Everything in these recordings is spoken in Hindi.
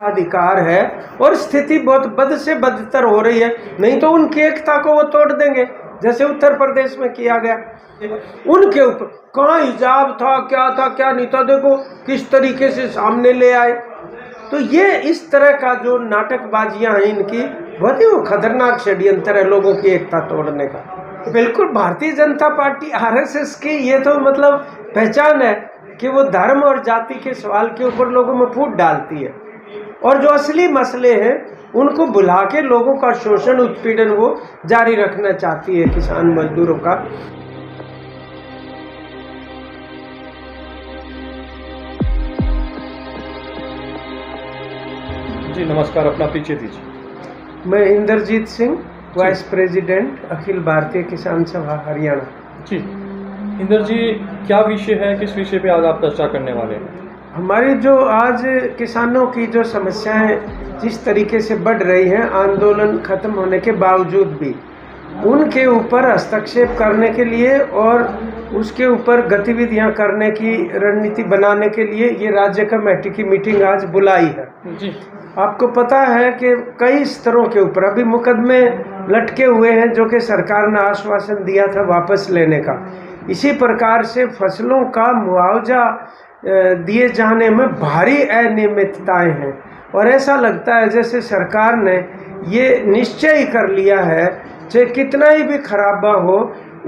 अधिकार है और स्थिति बहुत बद से बदतर हो रही है, नहीं तो उनकी एकता को वो तोड़ देंगे जैसे उत्तर प्रदेश में किया गया। उनके ऊपर कहाँ हिजाब था, क्या नहीं था, देखो किस तरीके से सामने ले आए। तो ये इस तरह का जो नाटकबाजियां हैं इनकी, बहुत ही वो खतरनाक षड्यंत्र है लोगों की एकता तोड़ने का। बिल्कुल भारतीय जनता पार्टी आरएसएस की ये तो मतलब पहचान है कि वो धर्म और जाति के सवाल के ऊपर लोगों में फूट डालती है और जो असली मसले हैं उनको भुला के लोगों का शोषण उत्पीड़न वो जारी रखना चाहती है किसान मजदूरों का। जी नमस्कार, अपना परिचय दीजिए। मैं इंद्रजीत सिंह, वाइस प्रेसिडेंट अखिल भारतीय किसान सभा हरियाणा। जी इंद्र जी, क्या विषय है, किस विषय पे आज आप चर्चा करने वाले हैं? हमारी जो आज किसानों की जो समस्याएं जिस तरीके से बढ़ रही हैं, आंदोलन खत्म होने के बावजूद भी उनके ऊपर हस्तक्षेप करने के लिए और उसके ऊपर गतिविधियां करने की रणनीति बनाने के लिए ये राज्य कमेटी की मीटिंग आज बुलाई है। जी आपको पता है कि कई स्तरों के ऊपर अभी मुकदमे लटके हुए हैं जो कि सरकार ने आश्वासन दिया था वापस लेने का। इसी प्रकार से फसलों का मुआवजा दिए जाने में भारी अनियमितताएं हैं और ऐसा लगता है जैसे सरकार ने ये निश्चय ही कर लिया है चाहे कितना ही भी खराबा हो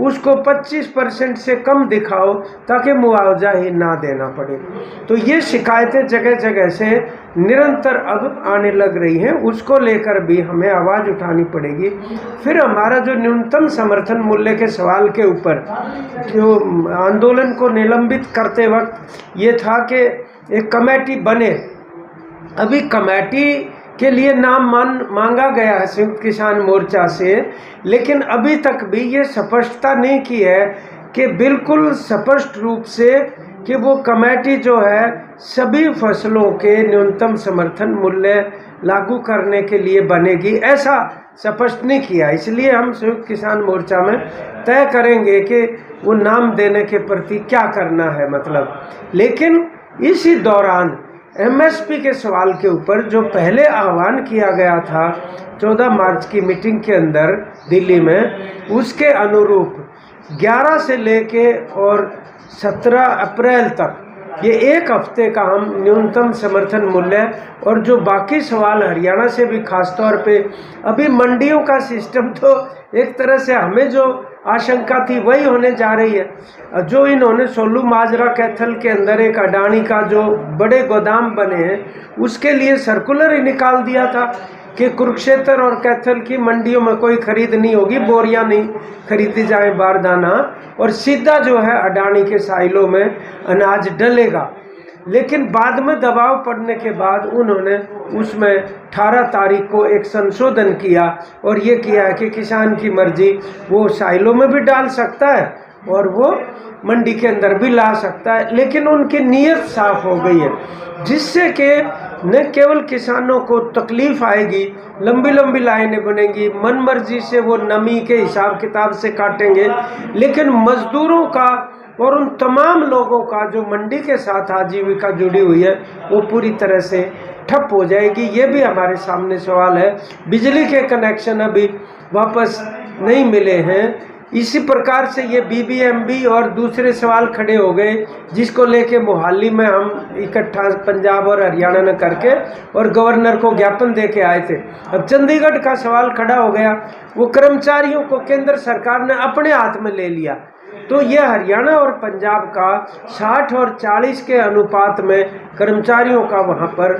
उसको 25% से कम दिखाओ ताकि मुआवजा ही ना देना पड़े। तो ये शिकायतें जगह जगह से निरंतर अब आने लग रही हैं, उसको लेकर भी हमें आवाज़ उठानी पड़ेगी। फिर हमारा जो न्यूनतम समर्थन मूल्य के सवाल के ऊपर जो आंदोलन को निलंबित करते वक्त ये था कि एक कमेटी बने। अभी कमेटी के लिए नाम मांगा गया है संयुक्त किसान मोर्चा से, लेकिन अभी तक भी ये स्पष्टता नहीं की है कि बिल्कुल स्पष्ट रूप से कि वो कमेटी जो है सभी फसलों के न्यूनतम समर्थन मूल्य लागू करने के लिए बनेगी, ऐसा स्पष्ट नहीं किया। इसलिए हम संयुक्त किसान मोर्चा में तय करेंगे कि वो नाम देने के प्रति क्या करना है मतलब। लेकिन इसी दौरान एमएसपी के सवाल के ऊपर जो पहले आह्वान किया गया था 14 मार्च की मीटिंग के अंदर दिल्ली में, उसके अनुरूप 11 से लेके और 17 अप्रैल तक ये एक हफ्ते का हम न्यूनतम समर्थन मूल्य और जो बाकी सवाल हरियाणा से भी खासतौर पे अभी मंडियों का सिस्टम तो एक तरह से हमें जो आशंका थी वही होने जा रही है। जो इन्होंने सोलू माजरा कैथल के अंदर एक अडानी का जो बड़े गोदाम बने हैं उसके लिए सर्कुलर ही निकाल दिया था कि कुरुक्षेत्र और कैथल की मंडियों में कोई खरीद नहीं होगी, बोरियां नहीं खरीदी जाए बारदाना, और सीधा जो है अडानी के साइलों में अनाज डलेगा। लेकिन बाद में दबाव पड़ने के बाद उन्होंने उसमें 18 तारीख को एक संशोधन किया और ये किया है कि किसान की मर्जी, वो साइलों में भी डाल सकता है और वो मंडी के अंदर भी ला सकता है। लेकिन उनकी नीयत साफ हो गई है जिससे कि न केवल किसानों को तकलीफ आएगी, लंबी लंबी लाइनें बनेंगी, मन मर्जी से वो नमी के हिसाब किताब से काटेंगे, लेकिन मजदूरों का और उन तमाम लोगों का जो मंडी के साथ आजीविका जुड़ी हुई है वो पूरी तरह से ठप हो जाएगी। ये भी हमारे सामने सवाल है। बिजली के कनेक्शन अभी वापस नहीं मिले हैं। इसी प्रकार से ये बीबीएमबी और दूसरे सवाल खड़े हो गए जिसको लेके मोहाली में हम इकट्ठा पंजाब और हरियाणा ने करके और गवर्नर को ज्ञापन दे के आए थे। अब चंडीगढ़ का सवाल खड़ा हो गया, वो कर्मचारियों को केंद्र सरकार ने अपने हाथ में ले लिया। तो ये हरियाणा और पंजाब का 60 और 40 के अनुपात में कर्मचारियों का वहाँ पर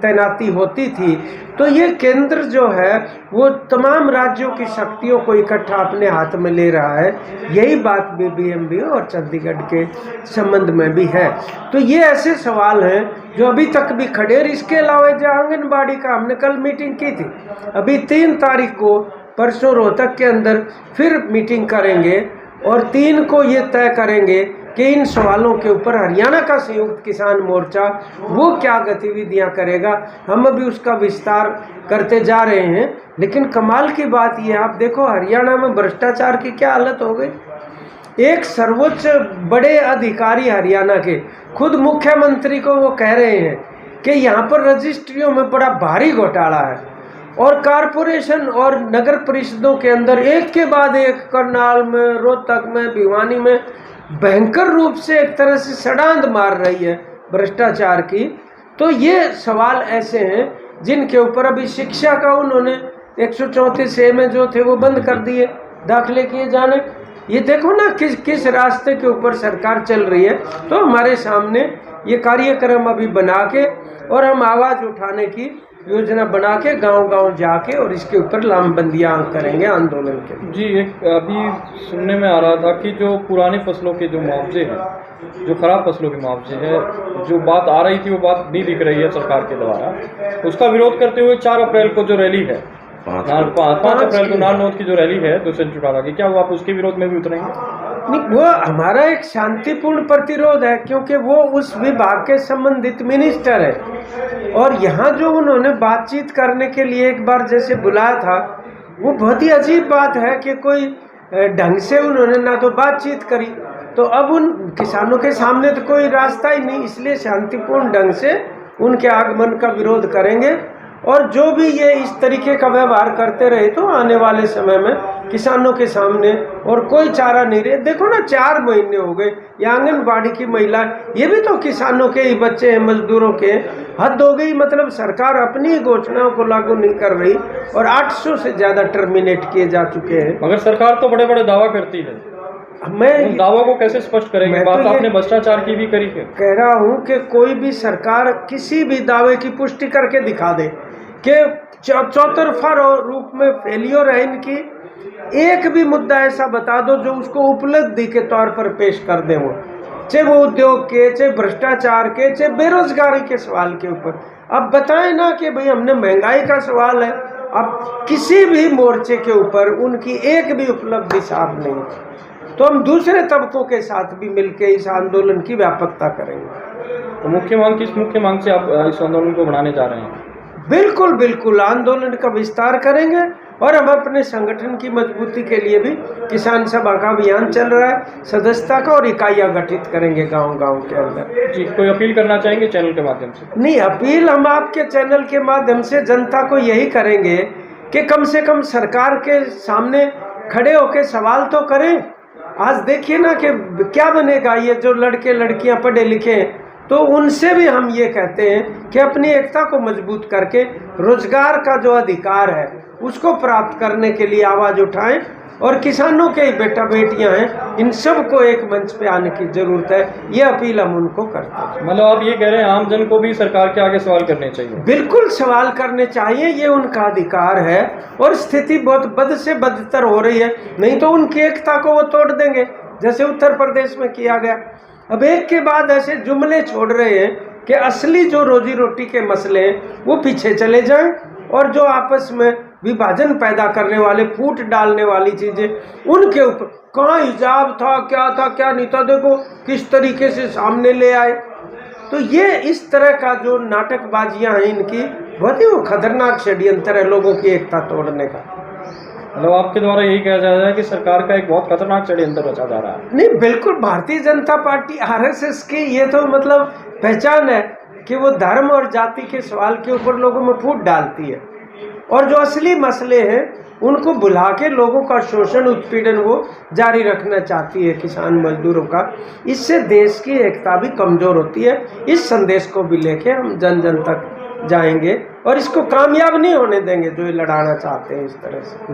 तैनाती होती थी। तो ये केंद्र जो है वो तमाम राज्यों की शक्तियों को इकट्ठा अपने हाथ में ले रहा है। यही बात बीबीएमबी और चंडीगढ़ के संबंध में भी है। तो ये ऐसे सवाल हैं जो अभी तक भी खड़े। और इसके अलावा जो आंगनबाड़ी का हमने कल मीटिंग की थी, अभी 3 तारीख को परसों रोहतक के अंदर फिर मीटिंग करेंगे और 3 को ये तय करेंगे कि इन सवालों के ऊपर हरियाणा का संयुक्त किसान मोर्चा वो क्या गतिविधियां करेगा। हम अभी उसका विस्तार करते जा रहे हैं। लेकिन कमाल की बात ये, आप देखो हरियाणा में भ्रष्टाचार की क्या हालत हो गई। एक सर्वोच्च बड़े अधिकारी हरियाणा के खुद मुख्यमंत्री को वो कह रहे हैं कि यहाँ पर रजिस्ट्रियों में बड़ा भारी घोटाला है और कारपोरेशन और नगर परिषदों के अंदर एक के बाद एक करनाल में, रोहतक में, भिवानी में भयंकर रूप से एक तरह से सड़ांध मार रही है भ्रष्टाचार की। तो ये सवाल ऐसे हैं जिनके ऊपर अभी शिक्षा का उन्होंने 134A में जो थे वो बंद कर दिए दाखिले किए जाने। ये देखो ना किस रास्ते के ऊपर सरकार चल रही है। तो हमारे सामने ये कार्यक्रम अभी बना के और हम आवाज़ उठाने की योजना बना के गांव-गांव जाके और इसके ऊपर लामबंदियां करेंगे आंदोलन के। जी, एक अभी सुनने में आ रहा था कि जो पुरानी फसलों के जो मुआवजे हैं, जो खराब फसलों के मुआवजे है, जो बात आ रही थी वो बात नहीं दिख रही है सरकार के द्वारा। उसका विरोध करते हुए 4 अप्रैल को जो रैली है, 5 अप्रैल को नारनौत की जो रैली है दुष्यंत चौटाला की, क्या वो आप उसके विरोध में भी उतरेंगे? नहीं, वो हमारा एक शांतिपूर्ण प्रतिरोध है क्योंकि वो उस विभाग के संबंधित मिनिस्टर है और यहाँ जो उन्होंने बातचीत करने के लिए एक बार जैसे बुलाया था, वो बहुत ही अजीब बात है कि कोई ढंग से उन्होंने ना तो बातचीत करी, तो अब उन किसानों के सामने तो कोई रास्ता ही नहीं, इसलिए शांतिपूर्ण ढंग से उनके आगमन का विरोध करेंगे। और जो भी ये इस तरीके का व्यवहार करते रहे तो आने वाले समय में किसानों के सामने और कोई चारा नहीं रहे। देखो ना, 4 महीने हो गए, ये आंगनबाड़ी की महिला, ये भी तो किसानों के ही बच्चे हैं, मजदूरों के। हद हो गई, मतलब सरकार अपनी घोषणाओं को लागू नहीं कर रही और 800 से ज़्यादा टर्मिनेट किए जा चुके हैं। मगर सरकार तो बड़े बड़े दावा करती है, मैं उन दावों को कैसे स्पष्ट करेंगे? बात तो आपने भ्रष्टाचार की भी करी है। कह रहा हूँ कि कोई भी सरकार किसी भी दावे की पुष्टि करके दिखा दे कि चौतरफा रूप में फेलियर है इनकी, एक भी मुद्दा ऐसा बता दो जो उसको उपलब्धि के तौर पर पेश कर दे, वो चाहे वो उद्योग के, चाहे भ्रष्टाचार के, चाहे बेरोजगारी के सवाल के ऊपर। अब बताएं ना कि भाई हमने महंगाई का सवाल है, अब किसी भी मोर्चे के ऊपर उनकी एक भी उपलब्धि साफ नहीं है। तो हम दूसरे तबकों के साथ भी मिलकर इस आंदोलन की व्यापकता करेंगे। तो मुख्य मांग से आप इस आंदोलन को बढ़ाने जा रहे हैं? बिल्कुल बिल्कुल, आंदोलन का विस्तार करेंगे और हम अपने संगठन की मजबूती के लिए भी किसान सभा का अभियान चल रहा है, सदस्यता का, और इकाइयाँ गठित करेंगे गांव-गांव के अंदर। जी, कोई अपील करना चाहेंगे चैनल के माध्यम से? नहीं, अपील हम आपके चैनल के माध्यम से जनता को यही करेंगे कि कम से कम सरकार के सामने खड़े होकर सवाल तो करें। आज देखिए ना कि क्या बनेगा, ये जो लड़के लड़कियां पढ़े लिखे हैं, तो उनसे भी हम ये कहते हैं कि अपनी एकता को मजबूत करके रोजगार का जो अधिकार है उसको प्राप्त करने के लिए आवाज़ उठाएं। और किसानों के बेटा बेटियां हैं, इन सब को एक मंच पे आने की जरूरत है, ये अपील हम उनको करते हैं। मतलब आप ये कह रहे हैं आम जन को भी सरकार के आगे सवाल करने चाहिए? बिल्कुल सवाल करने चाहिए, ये उनका अधिकार है। और स्थिति बहुत बद से बदतर हो रही है, नहीं तो उनकी एकता को वो तोड़ देंगे जैसे उत्तर प्रदेश में किया गया। अब एक के बाद ऐसे जुमले छोड़ रहे हैं कि असली जो रोजी रोटी के मसले हैं वो पीछे चले जाएं और जो आपस में विभाजन पैदा करने वाले, फूट डालने वाली चीजें, उनके ऊपर कहाँ हिजाब था, क्या नहीं था, देखो किस तरीके से सामने ले आए। तो ये इस तरह का जो नाटकबाजियां हैं इनकी, बहुत ही वो खतरनाक षड्यंत्र है लोगों की एकता तोड़ने का। मतलब आपके द्वारा यही कहा जा रहा है कि सरकार का एक बहुत खतरनाक षड्यंत्र रचा जा रहा है? नहीं, बिल्कुल, भारतीय जनता पार्टी आरएसएस की ये तो मतलब पहचान है कि वो धर्म और जाति के सवाल के ऊपर लोगों में फूट डालती है और जो असली मसले हैं उनको भुला के लोगों का शोषण उत्पीड़न वो जारी रखना चाहती है किसान मजदूरों का। इससे देश की एकता भी कमजोर होती है। इस संदेश को भी लेके हम जन जन तक जाएंगे और इसको कामयाब नहीं होने देंगे जो ये लड़ाना चाहते हैं इस तरह से।